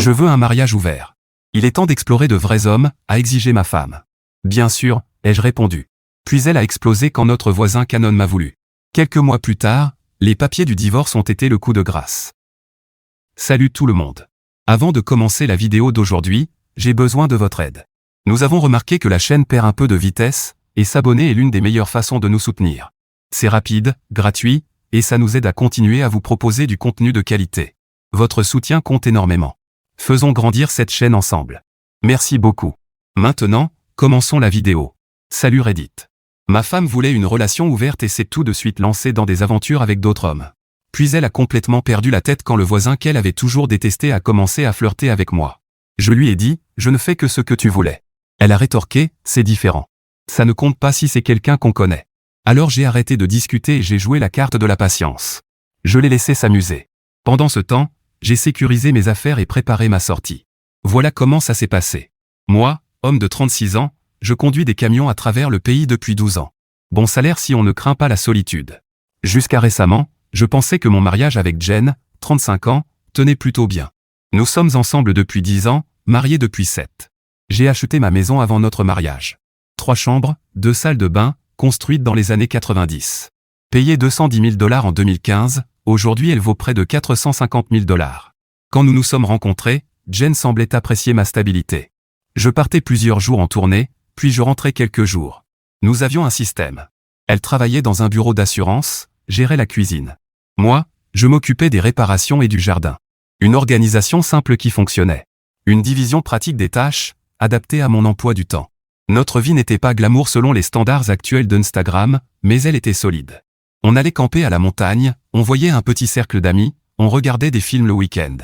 Je veux un mariage ouvert. Il est temps d'explorer de vrais hommes, a exigé ma femme. Bien sûr, ai-je répondu. Puis elle a explosé quand notre voisin Canon m'a voulu. Quelques mois plus tard, les papiers du divorce ont été le coup de grâce. Salut tout le monde. Avant de commencer la vidéo d'aujourd'hui, j'ai besoin de votre aide. Nous avons remarqué que la chaîne perd un peu de vitesse, et s'abonner est l'une des meilleures façons de nous soutenir. C'est rapide, gratuit, et ça nous aide à continuer à vous proposer du contenu de qualité. Votre soutien compte énormément. Faisons grandir cette chaîne ensemble. Merci beaucoup. Maintenant, commençons la vidéo. Salut Reddit. Ma femme voulait une relation ouverte et s'est tout de suite lancée dans des aventures avec d'autres hommes. Puis elle a complètement perdu la tête quand le voisin qu'elle avait toujours détesté a commencé à flirter avec moi. Je lui ai dit, je ne fais que ce que tu voulais. Elle a rétorqué, c'est différent. Ça ne compte pas si c'est quelqu'un qu'on connaît. Alors j'ai arrêté de discuter et j'ai joué la carte de la patience. Je l'ai laissé s'amuser. Pendant ce temps, j'ai sécurisé mes affaires et préparé ma sortie. Voilà comment ça s'est passé. Moi, homme de 36 ans, je conduis des camions à travers le pays depuis 12 ans. Bon salaire si on ne craint pas la solitude. Jusqu'à récemment, je pensais que mon mariage avec Jen, 35 ans, tenait plutôt bien. Nous sommes ensemble depuis 10 ans, mariés depuis 7. J'ai acheté ma maison avant notre mariage. 3 chambres, 2 salles de bain, construites dans les années 90. Payée $210 000 en 2015, aujourd'hui elle vaut près de $450 000. Quand nous nous sommes rencontrés, Jen semblait apprécier ma stabilité. Je partais plusieurs jours en tournée, puis je rentrais quelques jours. Nous avions un système. Elle travaillait dans un bureau d'assurance, gérait la cuisine. Moi, je m'occupais des réparations et du jardin. Une organisation simple qui fonctionnait. Une division pratique des tâches, adaptée à mon emploi du temps. Notre vie n'était pas glamour selon les standards actuels d'Instagram, mais elle était solide. On allait camper à la montagne, on voyait un petit cercle d'amis, on regardait des films le week-end.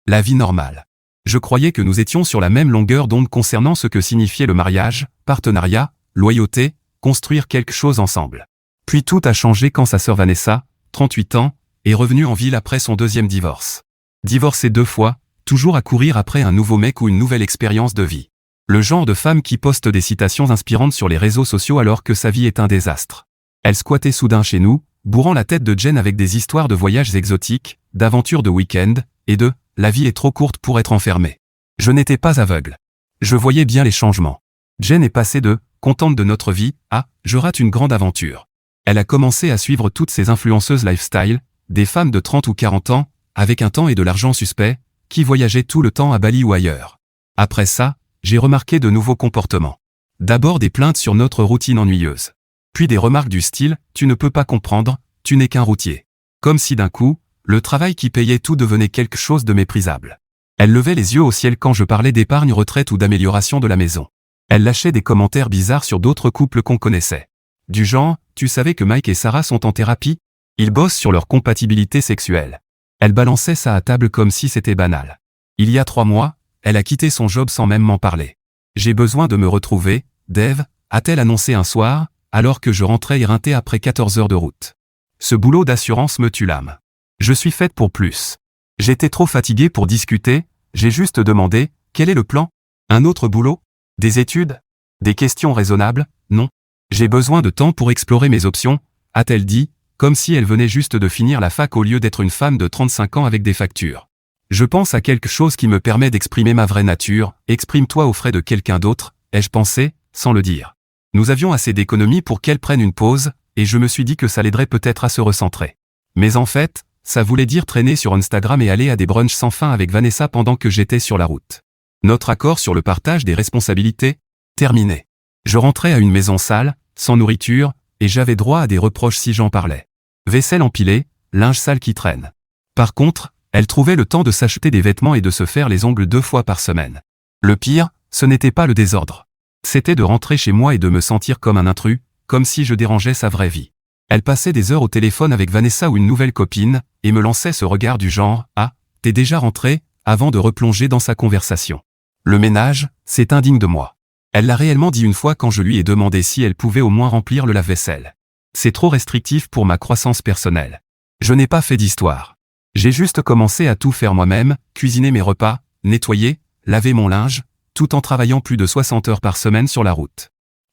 La vie normale. Je croyais que nous étions sur la même longueur d'onde concernant ce que signifiait le mariage, partenariat, loyauté, construire quelque chose ensemble. Puis tout a changé quand sa sœur Vanessa, 38 ans, est revenue en ville après son deuxième divorce. Divorcée 2 fois, toujours à courir après un nouveau mec ou une nouvelle expérience de vie. Le genre de femme qui poste des citations inspirantes sur les réseaux sociaux alors que sa vie est un désastre. Elle squattait soudain chez nous, bourrant la tête de Jen avec des histoires de voyages exotiques, d'aventures de week-end, et de « la vie est trop courte pour être enfermée ». Je n'étais pas aveugle. Je voyais bien les changements. Jen est passée de « contente de notre vie » à « je rate une grande aventure ». Elle a commencé à suivre toutes ces influenceuses lifestyle, des femmes de 30 ou 40 ans, avec un temps et de l'argent suspect, qui voyageaient tout le temps à Bali ou ailleurs. Après ça, j'ai remarqué de nouveaux comportements. D'abord des plaintes sur notre routine ennuyeuse. Puis des remarques du style « tu ne peux pas comprendre, tu n'es qu'un routier ». Comme si d'un coup, le travail qui payait tout devenait quelque chose de méprisable. Elle levait les yeux au ciel quand je parlais d'épargne retraite ou d'amélioration de la maison. Elle lâchait des commentaires bizarres sur d'autres couples qu'on connaissait. Du genre « tu savais que Mike et Sarah sont en thérapie ? Ils bossent sur leur compatibilité sexuelle ». Elle balançait ça à table comme si c'était banal. Il y a 3 mois, elle a quitté son job sans même m'en parler. J'ai besoin de me retrouver, Dave, a-t-elle annoncé un soir, alors que je rentrais éreinté après 14 heures de route. Ce boulot d'assurance me tue l'âme. Je suis faite pour plus. J'étais trop fatigué pour discuter, j'ai juste demandé, quel est le plan ? Un autre boulot ? Des études ? Des questions raisonnables ? Non. J'ai besoin de temps pour explorer mes options, a-t-elle dit, comme si elle venait juste de finir la fac au lieu d'être une femme de 35 ans avec des factures. Je pense à quelque chose qui me permet d'exprimer ma vraie nature, exprime-toi aux frais de quelqu'un d'autre, ai-je pensé, sans le dire. Nous avions assez d'économies pour qu'elle prenne une pause, et je me suis dit que ça l'aiderait peut-être à se recentrer. Mais en fait, ça voulait dire traîner sur Instagram et aller à des brunchs sans fin avec Vanessa pendant que j'étais sur la route. Notre accord sur le partage des responsabilités ? Terminé. Je rentrais à une maison sale, sans nourriture, et j'avais droit à des reproches si j'en parlais. Vaisselle empilée, linge sale qui traîne. Par contre, elle trouvait le temps de s'acheter des vêtements et de se faire les ongles 2 fois par semaine. Le pire, ce n'était pas le désordre. C'était de rentrer chez moi et de me sentir comme un intrus, comme si je dérangeais sa vraie vie. Elle passait des heures au téléphone avec Vanessa ou une nouvelle copine, et me lançait ce regard du genre « Ah, t'es déjà rentré ?» avant de replonger dans sa conversation. Le ménage, c'est indigne de moi. Elle l'a réellement dit une fois quand je lui ai demandé si elle pouvait au moins remplir le lave-vaisselle. C'est trop restrictif pour ma croissance personnelle. Je n'ai pas fait d'histoire. J'ai juste commencé à tout faire moi-même, cuisiner mes repas, nettoyer, laver mon linge, tout en travaillant plus de 60 heures par semaine sur la route.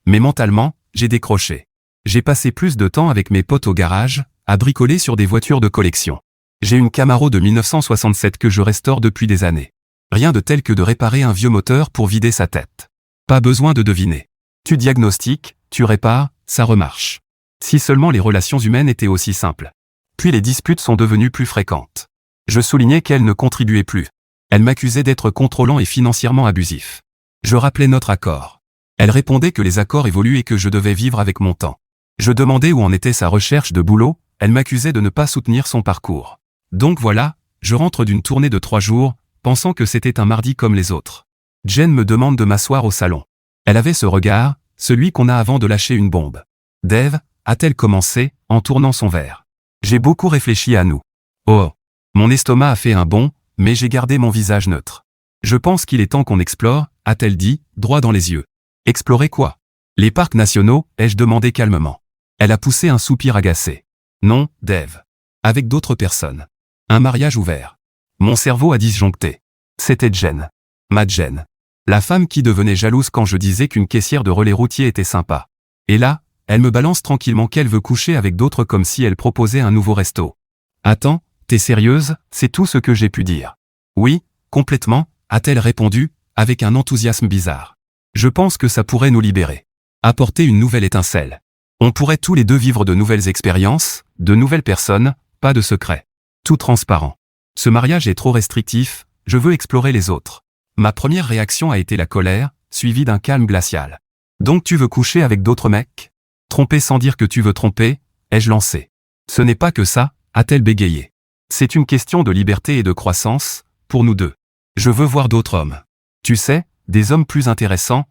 Mais mentalement, j'ai décroché. J'ai passé plus de temps avec mes potes au garage, à bricoler sur des voitures de collection. J'ai une Camaro de 1967 que je restaure depuis des années. Rien de tel que de réparer un vieux moteur pour vider sa tête. Pas besoin de deviner. Tu diagnostiques, tu répares, ça remarche. Si seulement les relations humaines étaient aussi simples. Puis les disputes sont devenues plus fréquentes. Je soulignais qu'elle ne contribuait plus. Elle m'accusait d'être contrôlant et financièrement abusif. Je rappelais notre accord. Elle répondait que les accords évoluent et que je devais vivre avec mon temps. Je demandais où en était sa recherche de boulot, elle m'accusait de ne pas soutenir son parcours. Donc voilà, je rentre d'une tournée de 3 jours, pensant que c'était un mardi comme les autres. Jen me demande de m'asseoir au salon. Elle avait ce regard, celui qu'on a avant de lâcher une bombe. Dave, a-t-elle commencé, en tournant son verre. J'ai beaucoup réfléchi à nous. Oh. Mon estomac a fait un bond, mais j'ai gardé mon visage neutre. Je pense qu'il est temps qu'on explore, a-t-elle dit, droit dans les yeux. Explorer quoi? Les parcs nationaux, ai-je demandé calmement. Elle a poussé un soupir agacé. Non, Dave. Avec d'autres personnes. Un mariage ouvert. Mon cerveau a disjoncté. C'était Jen. Ma Jen. La femme qui devenait jalouse quand je disais qu'une caissière de relais routier était sympa. Et là, elle me balance tranquillement qu'elle veut coucher avec d'autres comme si elle proposait un nouveau resto. Attends, t'es sérieuse? C'est tout ce que j'ai pu dire. Oui, complètement, a-t-elle répondu, avec un enthousiasme bizarre. Je pense que ça pourrait nous libérer. Apporter une nouvelle étincelle. On pourrait tous les deux vivre de nouvelles expériences, de nouvelles personnes, pas de secrets. Tout transparent. Ce mariage est trop restrictif, je veux explorer les autres. Ma première réaction a été la colère, suivie d'un calme glacial. Donc tu veux coucher avec d'autres mecs? Tromper sans dire que tu veux tromper, ai-je lancé. Ce n'est pas que ça, a-t-elle bégayé. C'est une question de liberté et de croissance, pour nous deux. Je veux voir d'autres hommes. Tu sais, des hommes plus intéressants,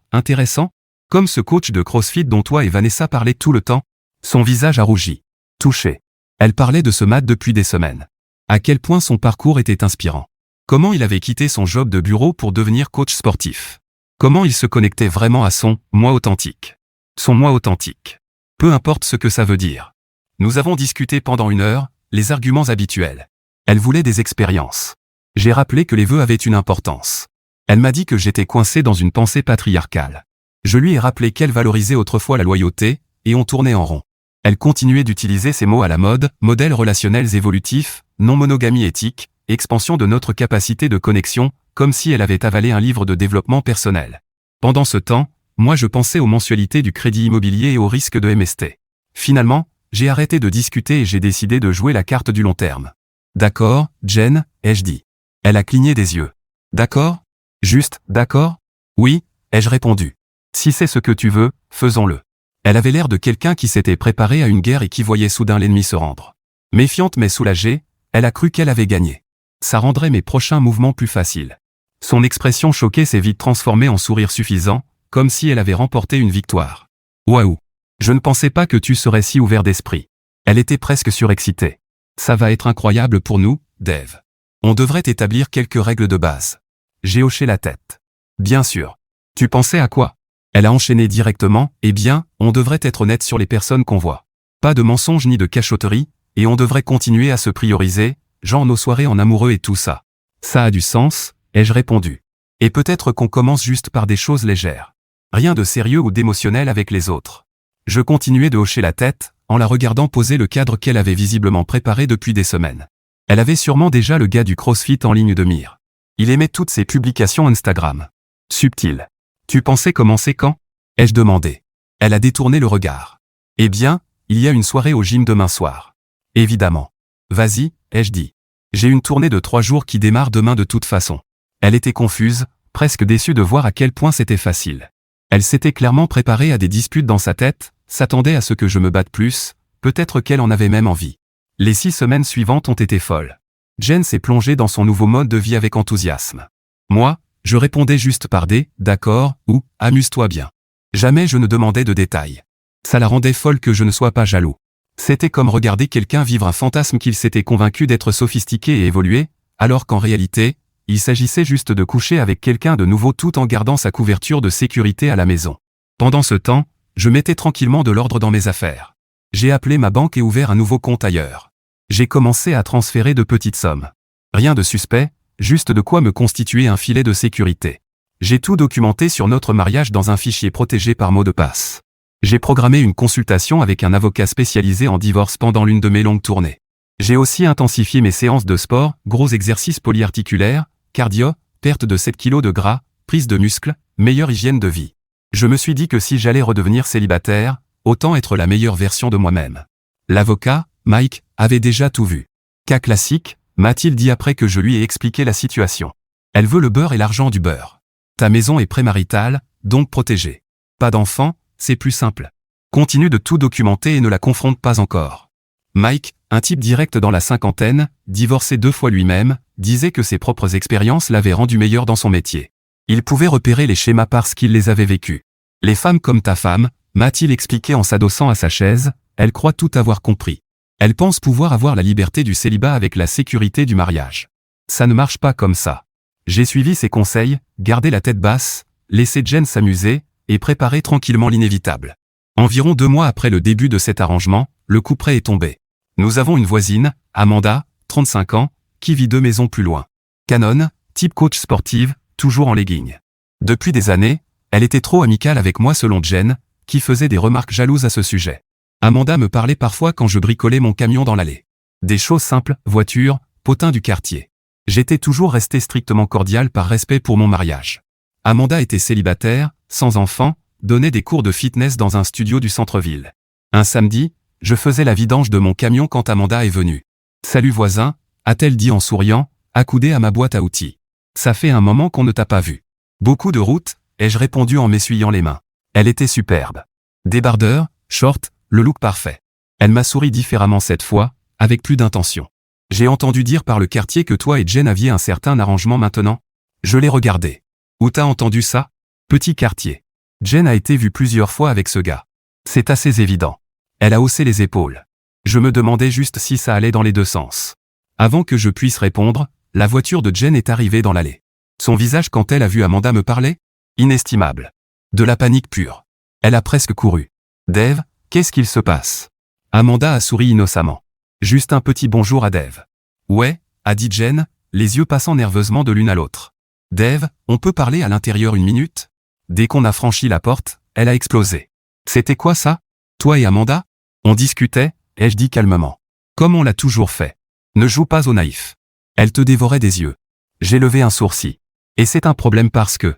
comme ce coach de CrossFit dont toi et Vanessa parlaient tout le temps. Son visage a rougi. Touché. Elle parlait de ce mat depuis des semaines. À quel point son parcours était inspirant. Comment il avait quitté son job de bureau pour devenir coach sportif. Comment il se connectait vraiment à son « moi authentique ». Son moi authentique. Peu importe ce que ça veut dire. Nous avons discuté pendant 1 heure, les arguments habituels. Elle voulait des expériences. J'ai rappelé que les vœux avaient une importance. Elle m'a dit que j'étais coincé dans une pensée patriarcale. Je lui ai rappelé qu'elle valorisait autrefois la loyauté, et on tournait en rond. Elle continuait d'utiliser ces mots à la mode, modèles relationnels évolutifs, non-monogamie éthique, expansion de notre capacité de connexion, comme si elle avait avalé un livre de développement personnel. Pendant ce temps, moi je pensais aux mensualités du crédit immobilier et aux risques de MST. Finalement, j'ai arrêté de discuter et j'ai décidé de jouer la carte du long terme. D'accord, Jen, ai-je dit. Elle a cligné des yeux. D'accord? Juste, d'accord? Oui, ai-je répondu. Si c'est ce que tu veux, faisons-le. Elle avait l'air de quelqu'un qui s'était préparé à une guerre et qui voyait soudain l'ennemi se rendre. Méfiante mais soulagée, elle a cru qu'elle avait gagné. Ça rendrait mes prochains mouvements plus faciles. Son expression choquée s'est vite transformée en sourire suffisant, comme si elle avait remporté une victoire. Waouh! Je ne pensais pas que tu serais si ouvert d'esprit. Elle était presque surexcitée. Ça va être incroyable pour nous, Dave. On devrait établir quelques règles de base. J'ai hoché la tête. Bien sûr. Tu pensais à quoi? Elle a enchaîné directement, eh bien, on devrait être honnête sur les personnes qu'on voit. Pas de mensonges ni de cachotterie, et on devrait continuer à se prioriser, genre nos soirées en amoureux et tout ça. Ça a du sens, ai-je répondu. Et peut-être qu'on commence juste par des choses légères. Rien de sérieux ou d'émotionnel avec les autres. Je continuais de hocher la tête, en la regardant poser le cadre qu'elle avait visiblement préparé depuis des semaines. Elle avait sûrement déjà le gars du CrossFit en ligne de mire. Il aimait toutes ses publications Instagram. Subtil. Tu pensais commencer quand? Ai-je demandé. Elle a détourné le regard. Eh bien, il y a une soirée au gym demain soir. Évidemment. Vas-y, ai-je dit. J'ai une tournée de 3 jours qui démarre demain de toute façon. Elle était confuse, presque déçue de voir à quel point c'était facile. Elle s'était clairement préparée à des disputes dans sa tête, s'attendait à ce que je me batte plus, peut-être qu'elle en avait même envie. Les 6 semaines suivantes ont été folles. Jen s'est plongée dans son nouveau mode de vie avec enthousiasme. Moi, je répondais juste par des « d'accord » ou « amuse-toi bien ». Jamais je ne demandais de détails. Ça la rendait folle que je ne sois pas jaloux. C'était comme regarder quelqu'un vivre un fantasme qu'il s'était convaincu d'être sophistiqué et évolué, alors qu'en réalité, il s'agissait juste de coucher avec quelqu'un de nouveau tout en gardant sa couverture de sécurité à la maison. Pendant ce temps, je mettais tranquillement de l'ordre dans mes affaires. J'ai appelé ma banque et ouvert un nouveau compte ailleurs. J'ai commencé à transférer de petites sommes. Rien de suspect, juste de quoi me constituer un filet de sécurité. J'ai tout documenté sur notre mariage dans un fichier protégé par mot de passe. J'ai programmé une consultation avec un avocat spécialisé en divorce pendant l'une de mes longues tournées. J'ai aussi intensifié mes séances de sport, gros exercices polyarticulaires, cardio, perte de 7 kilos de gras, prise de muscle, meilleure hygiène de vie. Je me suis dit que si j'allais redevenir célibataire, autant être la meilleure version de moi-même. L'avocat, Mike, avait déjà tout vu. Cas classique, m'a-t-il dit après que je lui ai expliqué la situation. Elle veut le beurre et l'argent du beurre. Ta maison est prémaritale, donc protégée. Pas d'enfant, c'est plus simple. Continue de tout documenter et ne la confronte pas encore. Mike, un type direct dans la cinquantaine, divorcé 2 fois lui-même, disait que ses propres expériences l'avaient rendu meilleur dans son métier. Il pouvait repérer les schémas parce qu'il les avait vécus. Les femmes comme ta femme, m'a-t-il expliqué en s'adossant à sa chaise, elles croient tout avoir compris. Elles pensent pouvoir avoir la liberté du célibat avec la sécurité du mariage. Ça ne marche pas comme ça. J'ai suivi ses conseils, gardé la tête basse, laissé Jen s'amuser, et préparé tranquillement l'inévitable. Environ 2 mois après le début de cet arrangement, le couperet est tombé. Nous avons une voisine, Amanda, 35 ans, qui vit 2 maisons plus loin. Canon, type coach sportive, toujours en legging. Depuis des années, elle était trop amicale avec moi selon Jen, qui faisait des remarques jalouses à ce sujet. Amanda me parlait parfois quand je bricolais mon camion dans l'allée. Des choses simples, voiture, potin du quartier. J'étais toujours resté strictement cordial par respect pour mon mariage. Amanda était célibataire, sans enfant, donnait des cours de fitness dans un studio du centre-ville. Un samedi, je faisais la vidange de mon camion quand Amanda est venue. « Salut voisin », a-t-elle dit en souriant, accoudée à ma boîte à outils. « Ça fait un moment qu'on ne t'a pas vu. » « Beaucoup de route », ai-je répondu en m'essuyant les mains. Elle était superbe. Débardeur, short, le look parfait. Elle m'a souri différemment cette fois, avec plus d'intention. « J'ai entendu dire par le quartier que toi et Jen aviez un certain arrangement maintenant. » Je l'ai regardé. « Où t'as entendu ça ? Petit quartier. Jen a été vue plusieurs fois avec ce gars. C'est assez évident. » Elle a haussé les épaules. Je me demandais juste si ça allait dans les 2 sens. Avant que je puisse répondre, la voiture de Jen est arrivée dans l'allée. Son visage quand elle a vu Amanda me parler ? Inestimable. De la panique pure. Elle a presque couru. « Dave, qu'est-ce qu'il se passe ?» Amanda a souri innocemment. Juste un petit bonjour à Dave. « Ouais », a dit Jen, les yeux passant nerveusement de l'une à l'autre. « Dave, on peut parler à l'intérieur 1 minute ?» Dès qu'on a franchi la porte, elle a explosé. « C'était quoi ça ? Toi et Amanda ? » On discutait, ai-je dit calmement. Comme on l'a toujours fait. Ne joue pas au naïf. Elle te dévorait des yeux. J'ai levé un sourcil. Et c'est un problème parce que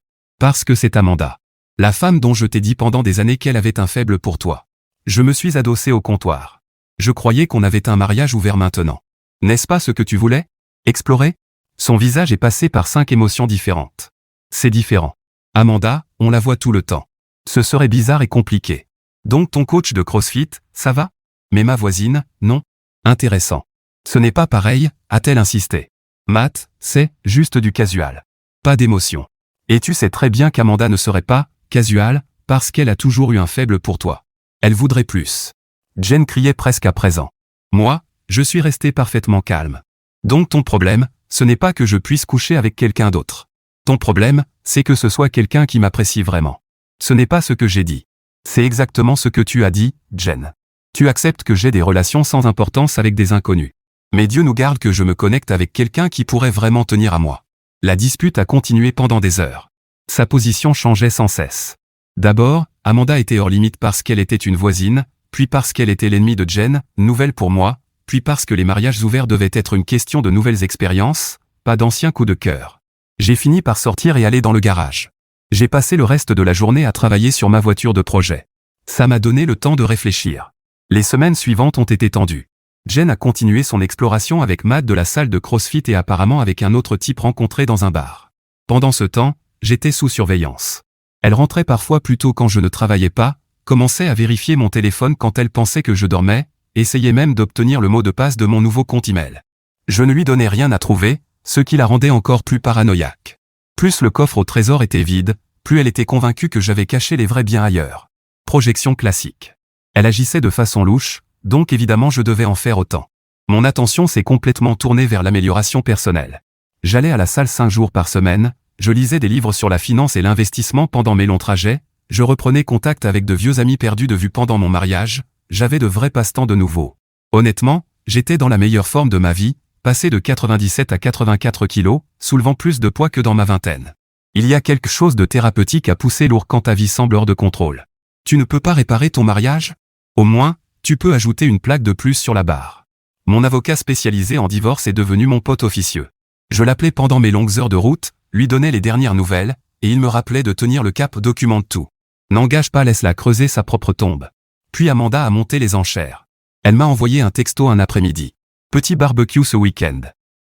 c'est Amanda. La femme dont je t'ai dit pendant des années qu'elle avait un faible pour toi. Je me suis adossé au comptoir. Je croyais qu'on avait un mariage ouvert maintenant. N'est-ce pas ce que tu voulais ? Explorer ? Son visage est passé par 5 émotions différentes. C'est différent. Amanda, on la voit tout le temps. Ce serait bizarre et compliqué. Donc ton coach de CrossFit, ça va ? Mais ma voisine, non ? Intéressant. Ce n'est pas pareil, a-t-elle insisté. Matt, c'est juste du casual. Pas d'émotion. Et tu sais très bien qu'Amanda ne serait pas casual parce qu'elle a toujours eu un faible pour toi. Elle voudrait plus. Jen criait presque à présent. Moi, je suis resté parfaitement calme. Donc ton problème, ce n'est pas que je puisse coucher avec quelqu'un d'autre. Ton problème, c'est que ce soit quelqu'un qui m'apprécie vraiment. Ce n'est pas ce que j'ai dit. C'est exactement ce que tu as dit, Jen. Tu acceptes que j'ai des relations sans importance avec des inconnus. Mais Dieu nous garde que je me connecte avec quelqu'un qui pourrait vraiment tenir à moi. La dispute a continué pendant des heures. Sa position changeait sans cesse. D'abord, Amanda était hors limite parce qu'elle était une voisine, puis parce qu'elle était l'ennemie de Jen, nouvelle pour moi, puis parce que les mariages ouverts devaient être une question de nouvelles expériences, pas d'anciens coups de cœur. J'ai fini par sortir et aller dans le garage. J'ai passé le reste de la journée à travailler sur ma voiture de projet. Ça m'a donné le temps de réfléchir. Les semaines suivantes ont été tendues. Jen a continué son exploration avec Matt de la salle de CrossFit et apparemment avec un autre type rencontré dans un bar. Pendant ce temps, j'étais sous surveillance. Elle rentrait parfois plus tôt quand je ne travaillais pas, commençait à vérifier mon téléphone quand elle pensait que je dormais, essayait même d'obtenir le mot de passe de mon nouveau compte email. Je ne lui donnais rien à trouver, ce qui la rendait encore plus paranoïaque. Plus le coffre au trésor était vide, plus elle était convaincue que j'avais caché les vrais biens ailleurs. Projection classique. Elle agissait de façon louche, donc évidemment je devais en faire autant. Mon attention s'est complètement tournée vers l'amélioration personnelle. J'allais à la salle 5 jours par semaine, je lisais des livres sur la finance et l'investissement pendant mes longs trajets, je reprenais contact avec de vieux amis perdus de vue pendant mon mariage, j'avais de vrais passe-temps de nouveau. Honnêtement, j'étais dans la meilleure forme de ma vie, passé de 97 à 84 kilos, soulevant plus de poids que dans ma vingtaine. Il y a quelque chose de thérapeutique à pousser lourd quand ta vie semble hors de contrôle. Tu ne peux pas réparer ton mariage ? Au moins, tu peux ajouter une plaque de plus sur la barre. Mon avocat spécialisé en divorce est devenu mon pote officieux. Je l'appelais pendant mes longues heures de route, lui donnait les dernières nouvelles, et il me rappelait de tenir le cap, documente tout. N'engage pas, laisse-la creuser sa propre tombe. Puis Amanda a monté les enchères. Elle m'a envoyé un texto un après-midi. Petit barbecue ce week-end.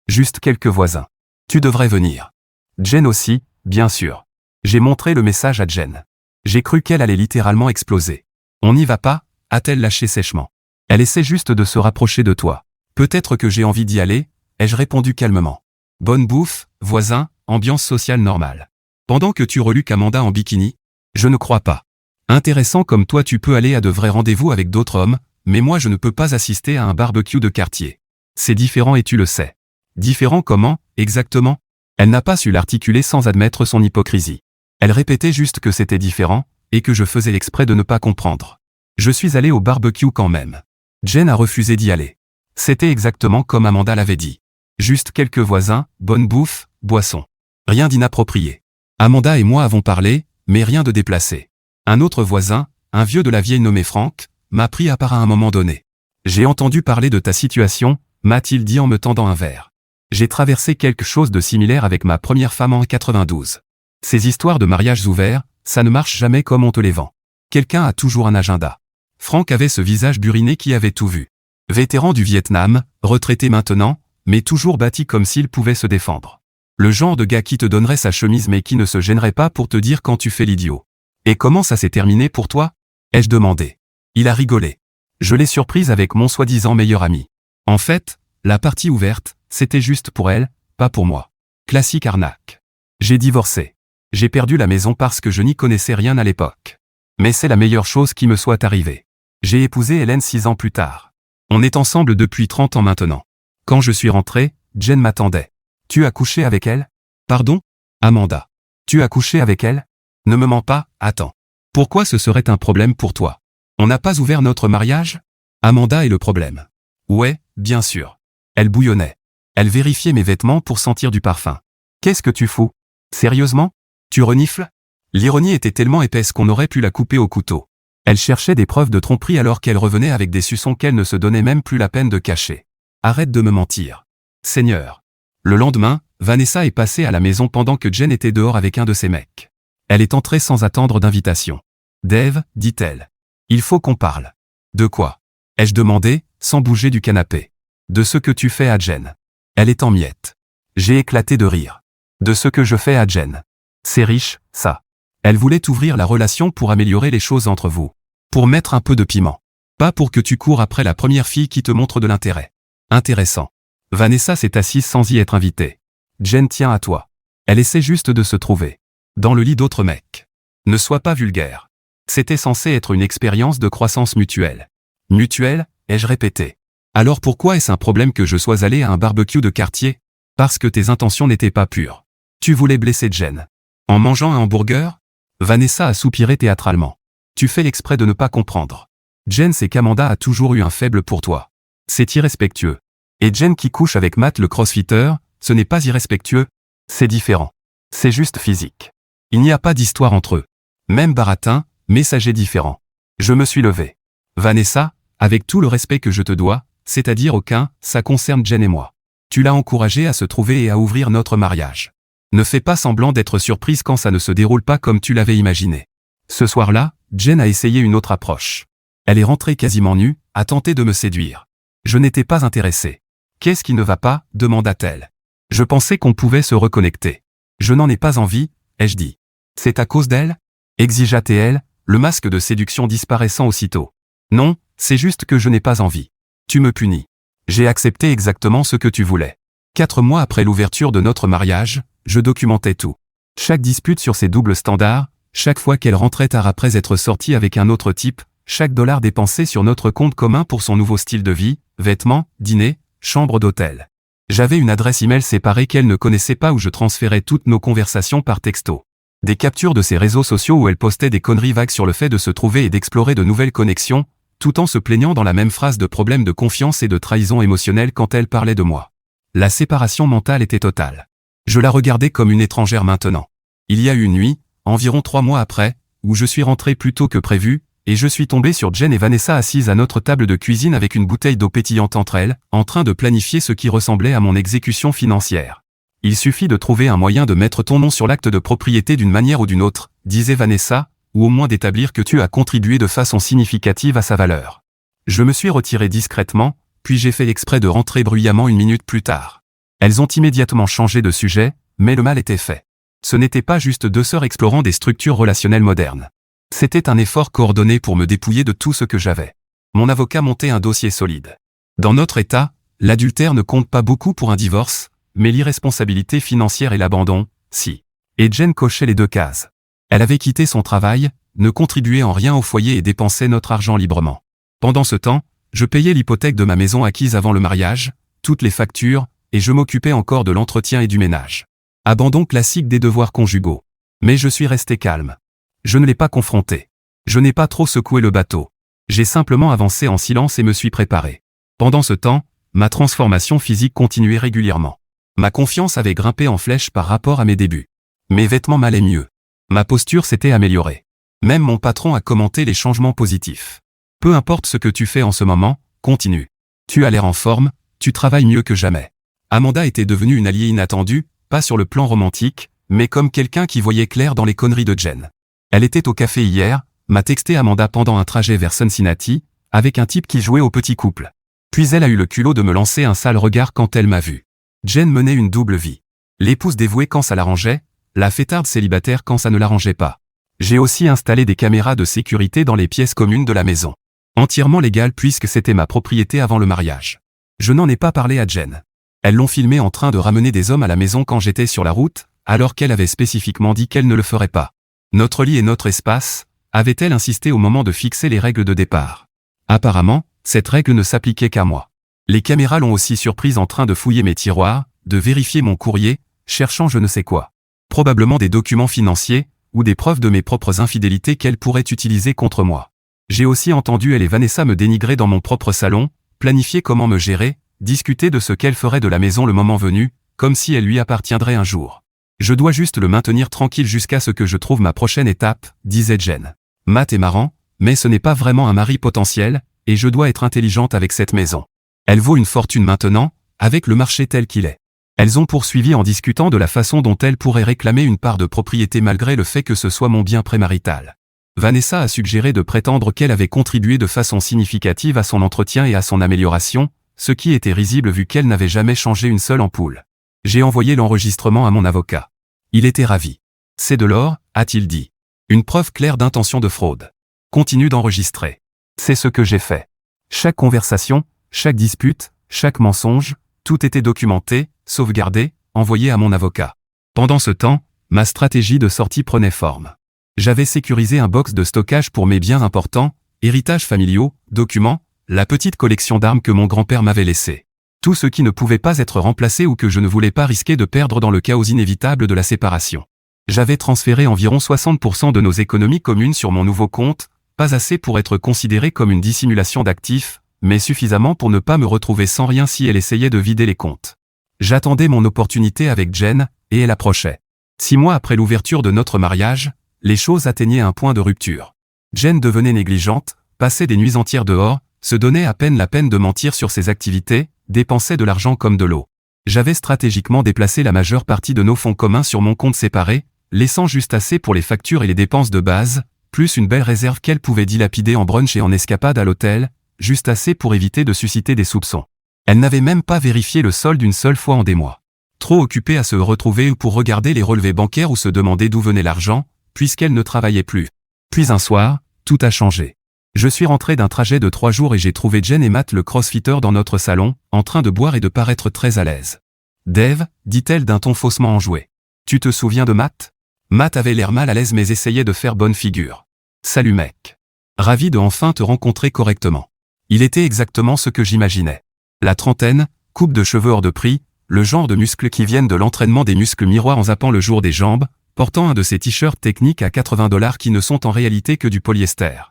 Juste quelques voisins. Tu devrais venir. Jen aussi, bien sûr. J'ai montré le message à Jen. J'ai cru qu'elle allait littéralement exploser. On n'y va pas, a-t-elle lâché sèchement. Elle essaie juste de se rapprocher de toi. Peut-être que j'ai envie d'y aller, ai-je répondu calmement. Bonne bouffe, voisin, ambiance sociale normale. Pendant que tu reluques Amanda en bikini, je ne crois pas. Intéressant comme toi tu peux aller à de vrais rendez-vous avec d'autres hommes, mais moi je ne peux pas assister à un barbecue de quartier. C'est différent et tu le sais. Différent comment, exactement? Elle n'a pas su l'articuler sans admettre son hypocrisie. Elle répétait juste que c'était différent, et que je faisais exprès de ne pas comprendre. Je suis allé au barbecue quand même. Jen a refusé d'y aller. C'était exactement comme Amanda l'avait dit. Juste quelques voisins, bonne bouffe, boisson. Rien d'inapproprié. Amanda et moi avons parlé, mais rien de déplacé. Un autre voisin, un vieux de la vieille nommé Franck, m'a pris à part à un moment donné. J'ai entendu parler de ta situation, m'a-t-il dit en me tendant un verre. J'ai traversé quelque chose de similaire avec ma première femme en 92. Ces histoires de mariages ouverts, ça ne marche jamais comme on te les vend. Quelqu'un a toujours un agenda. Franck avait ce visage buriné qui avait tout vu. Vétéran du Vietnam, retraité maintenant, mais toujours bâti comme s'il pouvait se défendre. Le genre de gars qui te donnerait sa chemise mais qui ne se gênerait pas pour te dire quand tu fais l'idiot. Et comment ça s'est terminé pour toi? Ai-je demandé. Il a rigolé. Je l'ai surprise avec mon soi-disant meilleur ami. En fait, la partie ouverte, c'était juste pour elle, pas pour moi. Classique arnaque. J'ai divorcé. J'ai perdu la maison parce que je n'y connaissais rien à l'époque. Mais c'est la meilleure chose qui me soit arrivée. J'ai épousé Hélène 6 ans plus tard. On est ensemble depuis 30 ans maintenant. Quand je suis rentré, Jen m'attendait. Tu as couché avec elle? Pardon? Amanda. Tu as couché avec elle? Ne me mens pas, attends. Pourquoi ce serait un problème pour toi? On n'a pas ouvert notre mariage? Amanda est le problème. Ouais, bien sûr. Elle bouillonnait. Elle vérifiait mes vêtements pour sentir du parfum. Qu'est-ce que tu fous? Sérieusement? Tu renifles? L'ironie était tellement épaisse qu'on aurait pu la couper au couteau. Elle cherchait des preuves de tromperie alors qu'elle revenait avec des suçons qu'elle ne se donnait même plus la peine de cacher. Arrête de me mentir. Seigneur. Le lendemain, Vanessa est passée à la maison pendant que Jen était dehors avec un de ses mecs. Elle est entrée sans attendre d'invitation. Dave, dit-elle. Il faut qu'on parle. De quoi? Ai-je demandé, sans bouger du canapé. De ce que tu fais à Jen. Elle est en miettes. J'ai éclaté de rire. De ce que je fais à Jen. C'est riche, ça. Elle voulait ouvrir la relation pour améliorer les choses entre vous. Pour mettre un peu de piment. Pas pour que tu cours après la première fille qui te montre de l'intérêt. Intéressant. Vanessa s'est assise sans y être invitée. Jen tient à toi. Elle essaie juste de se trouver. Dans le lit d'autres mecs. Ne sois pas vulgaire. C'était censé être une expérience de croissance mutuelle. Mutuelle, ai-je répété. Alors pourquoi est-ce un problème que je sois allé à un barbecue de quartier? Parce que tes intentions n'étaient pas pures. Tu voulais blesser Jen. En mangeant un hamburger? Vanessa a soupiré théâtralement. Tu fais exprès de ne pas comprendre. Jen sait qu'Amanda a toujours eu un faible pour toi. C'est irrespectueux. Et Jen qui couche avec Matt le crossfitter, ce n'est pas irrespectueux, c'est différent. C'est juste physique. Il n'y a pas d'histoire entre eux. Même baratin, messager différent. Je me suis levé. Vanessa, avec tout le respect que je te dois, c'est-à-dire aucun, ça concerne Jen et moi. Tu l'as encouragée à se trouver et à ouvrir notre mariage. Ne fais pas semblant d'être surprise quand ça ne se déroule pas comme tu l'avais imaginé. Ce soir-là, Jen a essayé une autre approche. Elle est rentrée quasiment nue, a tenté de me séduire. Je n'étais pas intéressé. Qu'est-ce qui ne va pas? Demanda-t-elle. Je pensais qu'on pouvait se reconnecter. Je n'en ai pas envie, ai-je dit. C'est à cause d'elle? Exigea-t-elle, le masque de séduction disparaissant aussitôt. Non, c'est juste que je n'ai pas envie. Tu me punis. J'ai accepté exactement ce que tu voulais. 4 mois après l'ouverture de notre mariage, je documentais tout. Chaque dispute sur ses doubles standards, chaque fois qu'elle rentrait tard après être sortie avec un autre type, chaque dollar dépensé sur notre compte commun pour son nouveau style de vie, vêtements, dîner, chambre d'hôtel. J'avais une adresse email séparée qu'elle ne connaissait pas où je transférais toutes nos conversations par texto. Des captures de ses réseaux sociaux où elle postait des conneries vagues sur le fait de se trouver et d'explorer de nouvelles connexions, tout en se plaignant dans la même phrase de problèmes de confiance et de trahison émotionnelle quand elle parlait de moi. La séparation mentale était totale. Je la regardais comme une étrangère maintenant. Il y a eu une nuit, environ 3 mois après, où je suis rentré plus tôt que prévu, et je suis tombé sur Jen et Vanessa assises à notre table de cuisine avec une bouteille d'eau pétillante entre elles, en train de planifier ce qui ressemblait à mon exécution financière. Il suffit de trouver un moyen de mettre ton nom sur l'acte de propriété d'une manière ou d'une autre, disait Vanessa, ou au moins d'établir que tu as contribué de façon significative à sa valeur. Je me suis retiré discrètement, puis j'ai fait exprès de rentrer bruyamment une minute plus tard. Elles ont immédiatement changé de sujet, mais le mal était fait. Ce n'était pas juste deux sœurs explorant des structures relationnelles modernes. C'était un effort coordonné pour me dépouiller de tout ce que j'avais. Mon avocat montait un dossier solide. Dans notre État, l'adultère ne compte pas beaucoup pour un divorce, mais l'irresponsabilité financière et l'abandon, si. Et Jen cochait les deux cases. Elle avait quitté son travail, ne contribuait en rien au foyer et dépensait notre argent librement. Pendant ce temps, je payais l'hypothèque de ma maison acquise avant le mariage, toutes les factures, et je m'occupais encore de l'entretien et du ménage. Abandon classique des devoirs conjugaux. Mais je suis resté calme. Je ne l'ai pas confronté. Je n'ai pas trop secoué le bateau. J'ai simplement avancé en silence et me suis préparé. Pendant ce temps, ma transformation physique continuait régulièrement. Ma confiance avait grimpé en flèche par rapport à mes débuts. Mes vêtements m'allaient mieux. Ma posture s'était améliorée. Même mon patron a commenté les changements positifs. Peu importe ce que tu fais en ce moment, continue. Tu as l'air en forme, tu travailles mieux que jamais. Amanda était devenue une alliée inattendue, pas sur le plan romantique, mais comme quelqu'un qui voyait clair dans les conneries de Jen. Elle était au café hier, m'a texté Amanda pendant un trajet vers Cincinnati, avec un type qui jouait au petit couple. Puis elle a eu le culot de me lancer un sale regard quand elle m'a vu. Jen menait une double vie. L'épouse dévouée quand ça l'arrangeait, la fêtarde célibataire quand ça ne l'arrangeait pas. J'ai aussi installé des caméras de sécurité dans les pièces communes de la maison. Entièrement légales puisque c'était ma propriété avant le mariage. Je n'en ai pas parlé à Jen. Elles l'ont filmé en train de ramener des hommes à la maison quand j'étais sur la route, alors qu'elle avait spécifiquement dit qu'elle ne le ferait pas. Notre lit et notre espace, avait-elle insisté au moment de fixer les règles de départ. Apparemment, cette règle ne s'appliquait qu'à moi. Les caméras l'ont aussi surprise en train de fouiller mes tiroirs, de vérifier mon courrier, cherchant je ne sais quoi. Probablement des documents financiers, ou des preuves de mes propres infidélités qu'elle pourrait utiliser contre moi. J'ai aussi entendu elle et Vanessa me dénigrer dans mon propre salon, planifier comment me gérer, discuter de ce qu'elle ferait de la maison le moment venu, comme si elle lui appartiendrait un jour. Je dois juste le maintenir tranquille jusqu'à ce que je trouve ma prochaine étape, disait Jen. Matt est marrant, mais ce n'est pas vraiment un mari potentiel, et je dois être intelligente avec cette maison. Elle vaut une fortune maintenant, avec le marché tel qu'il est. Elles ont poursuivi en discutant de la façon dont elle pourrait réclamer une part de propriété malgré le fait que ce soit mon bien prémarital. Vanessa a suggéré de prétendre qu'elle avait contribué de façon significative à son entretien et à son amélioration, ce qui était risible vu qu'elle n'avait jamais changé une seule ampoule. J'ai envoyé l'enregistrement à mon avocat. Il était ravi. C'est de l'or, a-t-il dit. Une preuve claire d'intention de fraude. Continue d'enregistrer. C'est ce que j'ai fait. Chaque conversation, chaque dispute, chaque mensonge, tout était documenté, sauvegardé, envoyé à mon avocat. Pendant ce temps, ma stratégie de sortie prenait forme. J'avais sécurisé un box de stockage pour mes biens importants, héritages familiaux, documents, la petite collection d'armes que mon grand-père m'avait laissée. Tout ce qui ne pouvait pas être remplacé ou que je ne voulais pas risquer de perdre dans le chaos inévitable de la séparation. J'avais transféré environ 60% de nos économies communes sur mon nouveau compte, pas assez pour être considéré comme une dissimulation d'actifs, mais suffisamment pour ne pas me retrouver sans rien si elle essayait de vider les comptes. J'attendais mon opportunité avec Jen, et elle approchait. 6 mois après l'ouverture de notre mariage, les choses atteignaient un point de rupture. Jen devenait négligente, passait des nuits entières dehors, se donnait à peine la peine de mentir sur ses activités, dépensait de l'argent comme de l'eau. J'avais stratégiquement déplacé la majeure partie de nos fonds communs sur mon compte séparé, laissant juste assez pour les factures et les dépenses de base, plus une belle réserve qu'elle pouvait dilapider en brunch et en escapade à l'hôtel, juste assez pour éviter de susciter des soupçons. Elle n'avait même pas vérifié le solde une seule fois en des mois. Trop occupée à se retrouver ou pour regarder les relevés bancaires ou se demander d'où venait l'argent, puisqu'elle ne travaillait plus. Puis un soir, tout a changé. Je suis rentré d'un trajet de 3 jours et j'ai trouvé Jen et Matt le crossfitter dans notre salon, en train de boire et de paraître très à l'aise. « Dave » dit-elle d'un ton faussement enjoué. « Tu te souviens de Matt » Matt avait l'air mal à l'aise mais essayait de faire bonne figure. « Salut mec. Ravi de enfin te rencontrer correctement. » Il était exactement ce que j'imaginais. La trentaine, coupe de cheveux hors de prix, le genre de muscles qui viennent de l'entraînement des muscles miroirs en zappant le jour des jambes, portant un de ces t-shirts techniques à $80 qui ne sont en réalité que du polyester.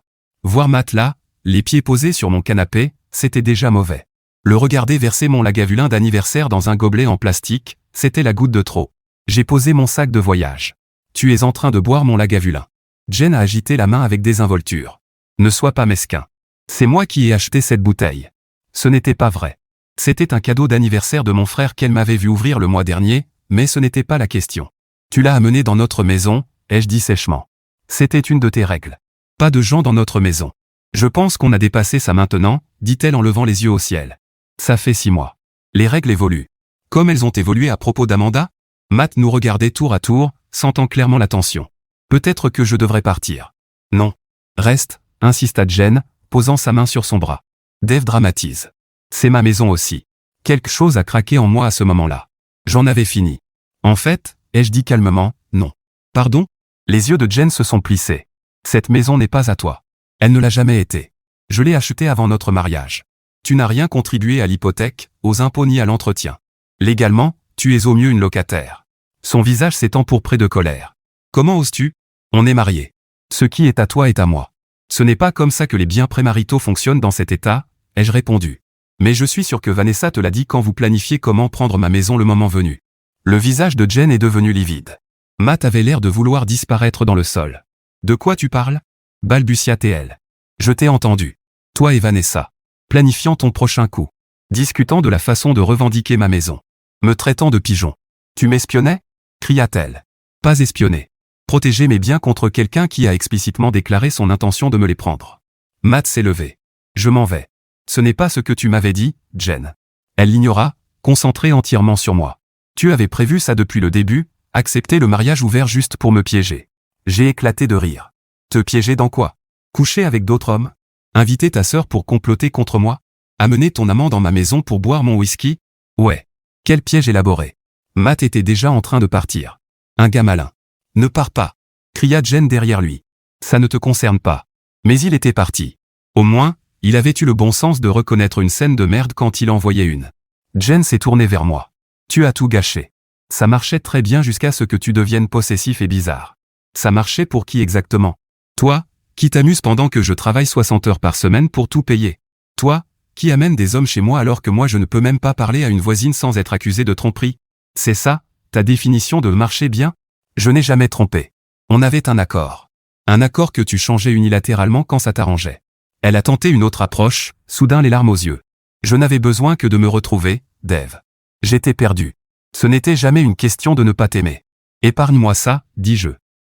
Voir Matt là, les pieds posés sur mon canapé, c'était déjà mauvais. Le regarder verser mon lagavulin d'anniversaire dans un gobelet en plastique, c'était la goutte de trop. J'ai posé mon sac de voyage. Tu es en train de boire mon lagavulin. Jen a agité la main avec désinvolture. Ne sois pas mesquin. C'est moi qui ai acheté cette bouteille. Ce n'était pas vrai. C'était un cadeau d'anniversaire de mon frère qu'elle m'avait vu ouvrir le mois dernier, mais ce n'était pas la question. Tu l'as amené dans notre maison, ai-je dit sèchement. C'était une de tes règles. Pas de gens dans notre maison. Je pense qu'on a dépassé ça maintenant, dit-elle en levant les yeux au ciel. Ça fait 6 mois. Les règles évoluent. Comme elles ont évolué à propos d'Amanda? Matt nous regardait tour à tour, sentant clairement la tension. Peut-être que je devrais partir. Non. Reste, insista Jen, posant sa main sur son bras. Dave dramatise. C'est ma maison aussi. Quelque chose a craqué en moi à ce moment-là. J'en avais fini. En fait, ai-je dit calmement, non. Pardon? Les yeux de Jen se sont plissés. Cette maison n'est pas à toi. Elle ne l'a jamais été. Je l'ai achetée avant notre mariage. Tu n'as rien contribué à l'hypothèque, aux impôts ni à l'entretien. Légalement, tu es au mieux une locataire. Son visage s'est empourpré de colère. Comment oses-tu? On est mariés. Ce qui est à toi est à moi. Ce n'est pas comme ça que les biens prémaritaux fonctionnent dans cet état, ai-je répondu. Mais je suis sûr que Vanessa te l'a dit quand vous planifiez comment prendre ma maison le moment venu. Le visage de Jen est devenu livide. Matt avait l'air de vouloir disparaître dans le sol. De quoi tu parles? Balbutia-t-elle. Je t'ai entendu. Toi et Vanessa. Planifiant ton prochain coup. Discutant de la façon de revendiquer ma maison. Me traitant de pigeon. Tu m'espionnais? Cria-t-elle. Pas espionner. Protéger mes biens contre quelqu'un qui a explicitement déclaré son intention de me les prendre. Matt s'est levé. Je m'en vais. Ce n'est pas ce que tu m'avais dit, Jen. Elle l'ignora, concentrée entièrement sur moi. Tu avais prévu ça depuis le début, accepter le mariage ouvert juste pour me piéger. J'ai éclaté de rire. Te piéger dans quoi? Coucher avec d'autres hommes? Inviter ta sœur pour comploter contre moi? Amener ton amant dans ma maison pour boire mon whisky? Ouais. Quel piège élaboré. Matt était déjà en train de partir. Un gars malin. Ne pars pas, cria Jen derrière lui. Ça ne te concerne pas. Mais il était parti. Au moins, il avait eu le bon sens de reconnaître une scène de merde quand il en voyait une. Jen s'est tournée vers moi. Tu as tout gâché. Ça marchait très bien jusqu'à ce que tu deviennes possessif et bizarre. Ça marchait pour qui exactement? Toi, qui t'amuses pendant que je travaille 60 heures par semaine pour tout payer. Toi, qui amène des hommes chez moi alors que moi je ne peux même pas parler à une voisine sans être accusé de tromperie. C'est ça, ta définition de marcher bien? Je n'ai jamais trompé. On avait un accord. Un accord que tu changeais unilatéralement quand ça t'arrangeait. Elle a tenté une autre approche, soudain les larmes aux yeux. Je n'avais besoin que de me retrouver, Dave. J'étais perdu. Ce n'était jamais une question de ne pas t'aimer. Épargne-moi ça, dis-je.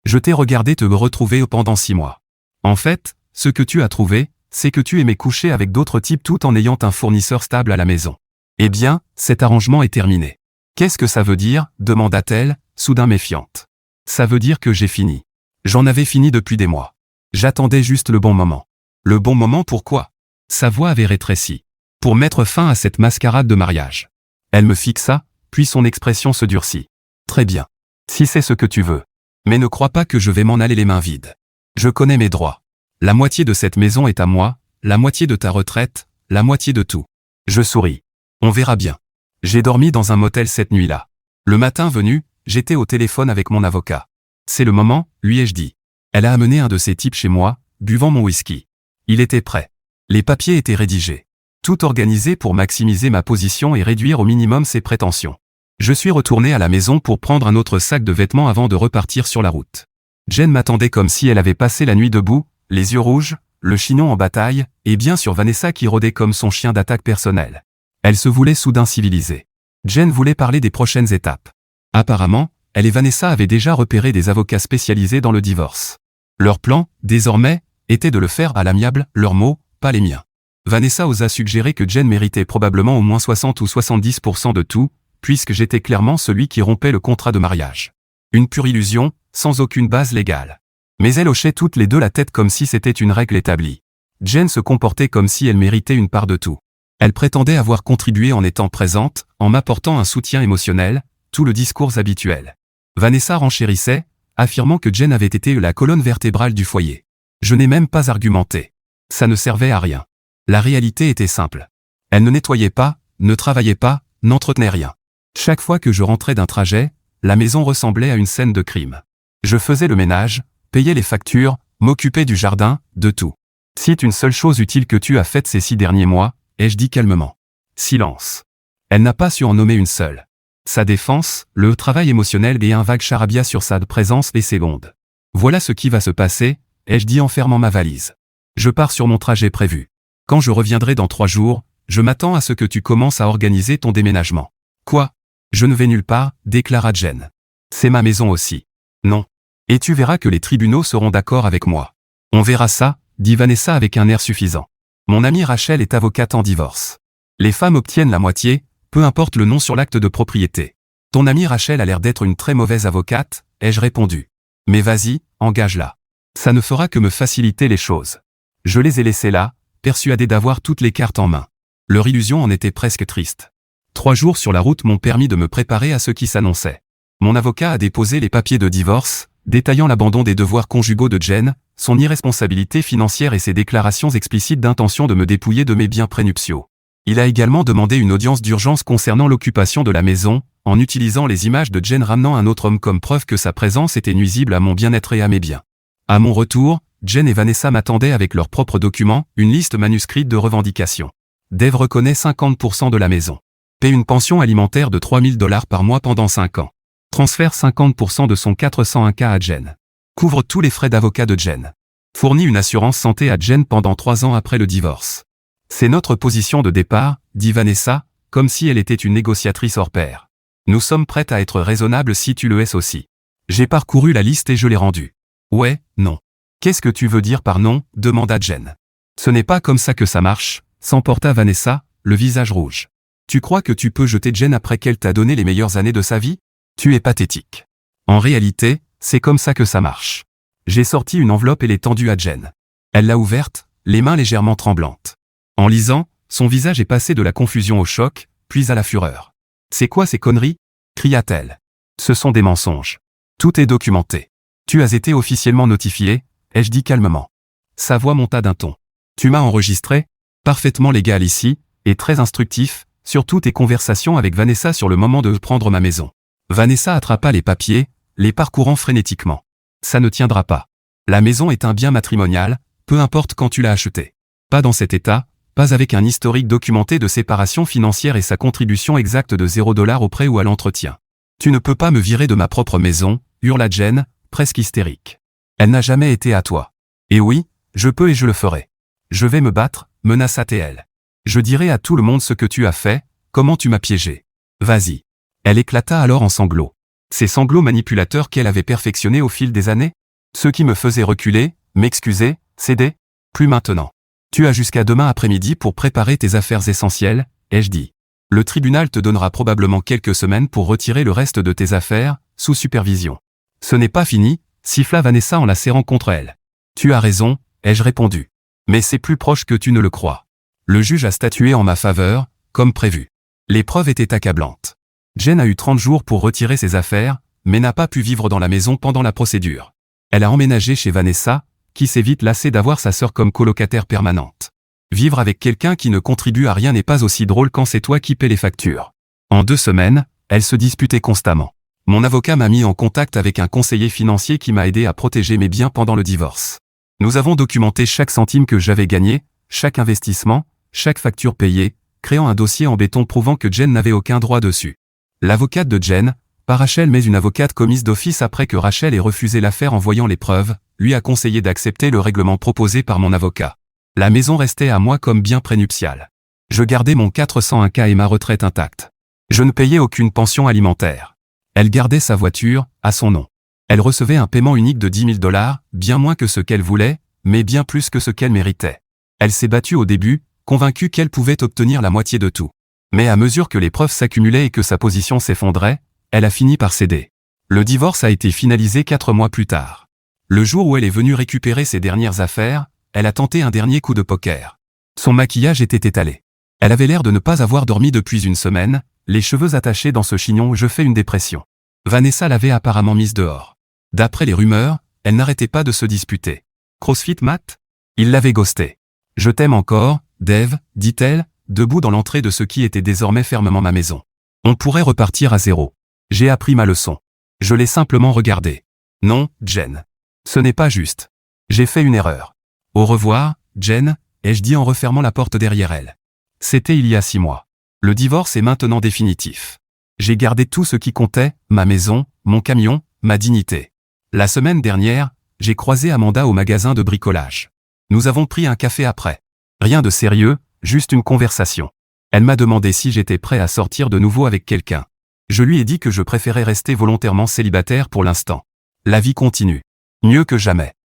Je t'ai regardé te retrouver pendant 6 mois. En fait, ce que tu as trouvé, c'est que tu aimais coucher avec d'autres types tout en ayant un fournisseur stable à la maison. Eh bien, cet arrangement est terminé. Qu'est-ce que ça veut dire? Demanda-t-elle, soudain méfiante. Ça veut dire que j'ai fini. J'en avais fini depuis des mois. J'attendais juste le bon moment. Le bon moment pourquoi? Sa voix avait rétréci. Pour mettre fin à cette mascarade de mariage. Elle me fixa, puis son expression se durcit. Très bien. Si c'est ce que tu veux. Mais ne crois pas que je vais m'en aller les mains vides. Je connais mes droits. La moitié de cette maison est à moi, la moitié de ta retraite, la moitié de tout. Je souris. On verra bien. J'ai dormi dans un motel cette nuit-là. Le matin venu, j'étais au téléphone avec mon avocat. C'est le moment, lui ai-je dit. Elle a amené un de ces types chez moi, buvant mon whisky. Il était prêt. Les papiers étaient rédigés. Tout organisé pour maximiser ma position et réduire au minimum ses prétentions. Je suis retourné à la maison pour prendre un autre sac de vêtements avant de repartir sur la route. Jen m'attendait comme si elle avait passé la nuit debout, les yeux rouges, le chignon en bataille, et bien sûr Vanessa qui rôdait comme son chien d'attaque personnel. Elle se voulait soudain civilisée. Jen voulait parler des prochaines étapes. Apparemment, elle et Vanessa avaient déjà repéré des avocats spécialisés dans le divorce. Leur plan, désormais, était de le faire à l'amiable, leurs mots, pas les miens. Vanessa osa suggérer que Jen méritait probablement au moins 60 ou 70% de tout, puisque j'étais clairement celui qui rompait le contrat de mariage. Une pure illusion, sans aucune base légale. Mais elle hochait toutes les deux la tête comme si c'était une règle établie. Jen se comportait comme si elle méritait une part de tout. Elle prétendait avoir contribué en étant présente, en m'apportant un soutien émotionnel, tout le discours habituel. Vanessa renchérissait, affirmant que Jen avait été la colonne vertébrale du foyer. Je n'ai même pas argumenté. Ça ne servait à rien. La réalité était simple. Elle ne nettoyait pas, ne travaillait pas, n'entretenait rien. Chaque fois que je rentrais d'un trajet, la maison ressemblait à une scène de crime. Je faisais le ménage, payais les factures, m'occupais du jardin, de tout. Cite une seule chose utile que tu as faite ces 6 derniers mois, ai-je dit calmement. Silence. Elle n'a pas su en nommer une seule. Sa défense, le travail émotionnel et un vague charabia sur sa présence et secondes. Voilà ce qui va se passer, ai-je dit en fermant ma valise. Je pars sur mon trajet prévu. Quand je reviendrai dans 3 jours, je m'attends à ce que tu commences à organiser ton déménagement. Quoi? Je ne vais nulle part, déclara Jen. C'est ma maison aussi. Non. Et tu verras que les tribunaux seront d'accord avec moi. On verra ça, dit Vanessa avec un air suffisant. Mon amie Rachel est avocate en divorce. Les femmes obtiennent la moitié, peu importe le nom sur l'acte de propriété. Ton amie Rachel a l'air d'être une très mauvaise avocate, ai-je répondu. Mais vas-y, engage-la. Ça ne fera que me faciliter les choses. Je les ai laissés là, persuadés d'avoir toutes les cartes en main. Leur illusion en était presque triste. 3 jours sur la route m'ont permis de me préparer à ce qui s'annonçait. Mon avocat a déposé les papiers de divorce, détaillant l'abandon des devoirs conjugaux de Jen, son irresponsabilité financière et ses déclarations explicites d'intention de me dépouiller de mes biens prénuptiaux. Il a également demandé une audience d'urgence concernant l'occupation de la maison, en utilisant les images de Jen ramenant un autre homme comme preuve que sa présence était nuisible à mon bien-être et à mes biens. À mon retour, Jen et Vanessa m'attendaient avec leurs propres documents, une liste manuscrite de revendications. Dave reconnaît 50% de la maison. Paie une pension alimentaire de $3000 par mois pendant 5 ans. Transfère 50% de son 401K à Jen. Couvre tous les frais d'avocat de Jen. Fournit une assurance santé à Jen pendant 3 ans après le divorce. C'est notre position de départ, dit Vanessa, comme si elle était une négociatrice hors pair. Nous sommes prêtes à être raisonnables si tu le es aussi. J'ai parcouru la liste et je l'ai rendue. Ouais, non. Qu'est-ce que tu veux dire par non, demanda Jen. Ce n'est pas comme ça que ça marche, s'emporta Vanessa, le visage rouge. Tu crois que tu peux jeter Jen après qu'elle t'a donné les meilleures années de sa vie? Tu es pathétique. En réalité, c'est comme ça que ça marche. J'ai sorti une enveloppe et l'ai tendue à Jen. Elle l'a ouverte, les mains légèrement tremblantes. En lisant, son visage est passé de la confusion au choc, puis à la fureur. C'est quoi ces conneries? Cria-t-elle. Ce sont des mensonges. Tout est documenté. Tu as été officiellement notifié, ai-je dit calmement. Sa voix monta d'un ton. Tu m'as enregistré? Parfaitement légal ici, et très instructif, surtout tes conversations avec Vanessa sur le moment de prendre ma maison. Vanessa attrapa les papiers, les parcourant frénétiquement. Ça ne tiendra pas. La maison est un bien matrimonial, peu importe quand tu l'as acheté. Pas dans cet état, pas avec un historique documenté de séparation financière et sa contribution exacte de $0 au prêt ou à l'entretien. Tu ne peux pas me virer de ma propre maison, hurla Jen, presque hystérique. Elle n'a jamais été à toi. Et oui, je peux et je le ferai. Je vais me battre, menaça-t-elle. Je dirai à tout le monde ce que tu as fait, comment tu m'as piégé. Vas-y. Elle éclata alors en sanglots. Ces sanglots manipulateurs qu'elle avait perfectionnés au fil des années? Ceux qui me faisaient reculer, m'excuser, céder? Plus maintenant. Tu as jusqu'à demain après-midi pour préparer tes affaires essentielles, ai-je dit. Le tribunal te donnera probablement quelques semaines pour retirer le reste de tes affaires, sous supervision. Ce n'est pas fini, siffla Vanessa en la serrant contre elle. Tu as raison, ai-je répondu. Mais c'est plus proche que tu ne le crois. Le juge a statué en ma faveur, comme prévu. Les preuves étaient accablantes. Jen a eu 30 jours pour retirer ses affaires, mais n'a pas pu vivre dans la maison pendant la procédure. Elle a emménagé chez Vanessa, qui s'est vite lassée d'avoir sa sœur comme colocataire permanente. Vivre avec quelqu'un qui ne contribue à rien n'est pas aussi drôle quand c'est toi qui paies les factures. En 2 semaines, elle se disputait constamment. Mon avocat m'a mis en contact avec un conseiller financier qui m'a aidé à protéger mes biens pendant le divorce. Nous avons documenté chaque centime que j'avais gagné, chaque investissement, chaque facture payée, créant un dossier en béton prouvant que Jen n'avait aucun droit dessus. L'avocate de Jen, pas Rachel mais une avocate commise d'office après que Rachel ait refusé l'affaire en voyant les preuves, lui a conseillé d'accepter le règlement proposé par mon avocat. La maison restait à moi comme bien prénuptial. Je gardais mon 401K et ma retraite intacte. Je ne payais aucune pension alimentaire. Elle gardait sa voiture, à son nom. Elle recevait un paiement unique de $10 000, bien moins que ce qu'elle voulait, mais bien plus que ce qu'elle méritait. Elle s'est battue au début, convaincue qu'elle pouvait obtenir la moitié de tout. Mais à mesure que les preuves s'accumulaient et que sa position s'effondrait, elle a fini par céder. Le divorce a été finalisé 4 mois plus tard. Le jour où elle est venue récupérer ses dernières affaires, elle a tenté un dernier coup de poker. Son maquillage était étalé. Elle avait l'air de ne pas avoir dormi depuis une semaine, les cheveux attachés dans ce chignon où je fais une dépression. Vanessa l'avait apparemment mise dehors. D'après les rumeurs, elle n'arrêtait pas de se disputer. CrossFit Matt? Il l'avait ghosté. Je t'aime encore, Dave, dit-elle, debout dans l'entrée de ce qui était désormais fermement ma maison. On pourrait repartir à zéro. J'ai appris ma leçon. Je l'ai simplement regardé. Non, Jen. Ce n'est pas juste. J'ai fait une erreur. Au revoir, Jen, ai-je dit en refermant la porte derrière elle. C'était il y a 6 mois. Le divorce est maintenant définitif. J'ai gardé tout ce qui comptait, ma maison, mon camion, ma dignité. La semaine dernière, j'ai croisé Amanda au magasin de bricolage. Nous avons pris un café après. Rien de sérieux, juste une conversation. Elle m'a demandé si j'étais prêt à sortir de nouveau avec quelqu'un. Je lui ai dit que je préférais rester volontairement célibataire pour l'instant. La vie continue. Mieux que jamais.